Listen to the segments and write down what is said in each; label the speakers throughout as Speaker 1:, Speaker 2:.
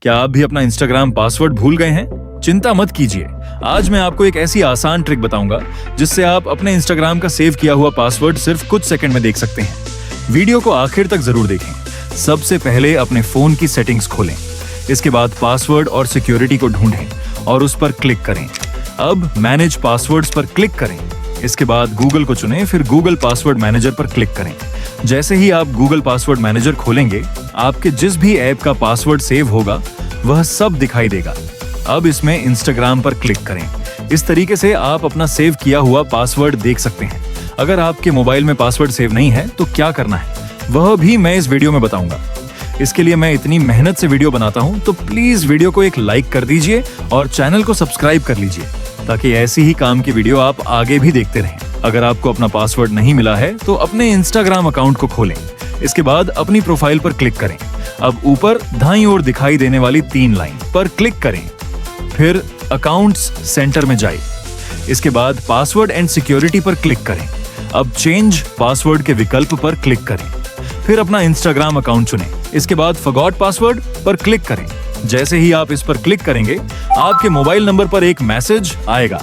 Speaker 1: क्या आप भी अपना इंस्टाग्राम पासवर्ड भूल गए हैं? चिंता मत कीजिए, आज मैं आपको एक ऐसी आसान ट्रिक बताऊंगा जिससे आप अपने इंस्टाग्राम का सेव किया हुआ पासवर्ड सिर्फ कुछ सेकंड में देख सकते हैं। वीडियो को आखिर तक जरूर देखें। सबसे पहले अपने फोन की सेटिंग्स खोलें, इसके बाद पासवर्ड और सिक्योरिटी को ढूंढें और उस पर क्लिक करें। अब मैनेज पासवर्ड्स पर क्लिक करें। इसके बाद गूगल को चुनें, फिर गूगल पासवर्ड मैनेजर पर क्लिक करें। जैसे ही आप गूगल पासवर्ड मैनेजर खोलेंगे, आपके जिस भी ऐप का पासवर्ड सेव होगा वह सब दिखाई देगा। अब इसमें इंस्टाग्राम पर क्लिक करें। इस तरीके से आप अपना सेव किया हुआ पासवर्ड देख सकते हैं। अगर आपके मोबाइल में पासवर्ड सेव नहीं है तो क्या करना है वह भी मैं इस वीडियो में बताऊंगा। इसके लिए मैं इतनी मेहनत से वीडियो बनाता हूं, तो प्लीज वीडियो को एक लाइक कर दीजिए और चैनल को सब्सक्राइब कर लीजिए ताकि ऐसी ही काम की वीडियो आप आगे भी देखते रहें। अगर आपको अपना पासवर्ड नहीं मिला है तो अपने इंस्टाग्राम अकाउंट को खोलें। इसके बाद अपनी प्रोफाइल पर क्लिक करें। अब ऊपर दाईं ओर दिखाई देने वाली 3 लाइन पर क्लिक करें, फिर अकाउंट्स सेंटर में जाए। इसके बाद पासवर्ड एंड सिक्योरिटी पर क्लिक करें। अब चेंज पासवर्ड के विकल्प पर क्लिक करें, फिर अपना इंस्टाग्राम अकाउंट चुनें। इसके बाद फॉरगॉट पासवर्ड पर क्लिक करें। जैसे ही आप इस पर क्लिक करेंगे, आपके मोबाइल नंबर पर एक मैसेज आएगा।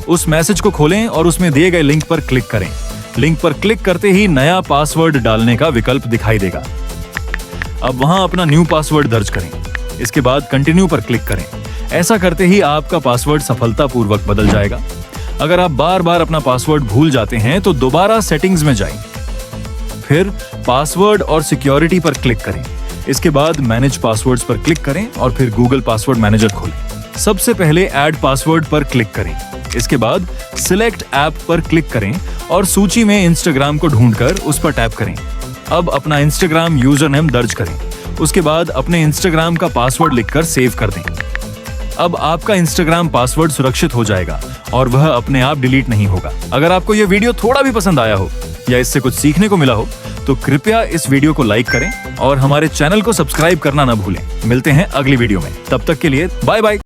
Speaker 1: उस मैसेज को खोलें और उसमें दिए गए लिंक पर क्लिक करें। लिंक पर क्लिक करते ही नया पासवर्ड डालने का विकल्प दिखाई देगा। अब वहां अपना न्यू पासवर्ड दर्ज करें। इसके बाद कंटिन्यू पर क्लिक करें। ऐसा करते ही आपका पासवर्ड सफलतापूर्वक बदल जाएगा। अगर आप बार बार अपना पासवर्ड भूल जाते हैं तो दोबारा सेटिंग्स में जाएं, फिर पासवर्ड और सिक्योरिटी पर क्लिक करें। इसके बाद मैनेज पासवर्ड्स पर क्लिक करें और फिर गूगल पासवर्ड मैनेजर खोलें। सबसे पहले ऐड पासवर्ड पर क्लिक करें। इसके बाद सिलेक्ट ऐप पर क्लिक करें और सूची में इंस्टाग्राम को ढूंढकर उस पर टैप करें। अब अपना इंस्टाग्राम यूजर नेम दर्ज करें। उसके बाद अपने इंस्टाग्राम का पासवर्ड लिखकर सेव कर दें। अब आपका इंस्टाग्राम पासवर्ड सुरक्षित हो जाएगा और वह अपने आप डिलीट नहीं होगा। अगर आपको यह वीडियो थोड़ा भी पसंद आया हो या इससे कुछ सीखने को मिला हो तो कृपया इस वीडियो को लाइक करें और हमारे चैनल को सब्सक्राइब करना ना भूलें। मिलते हैं अगली वीडियो में, तब तक के लिए बाय बाय।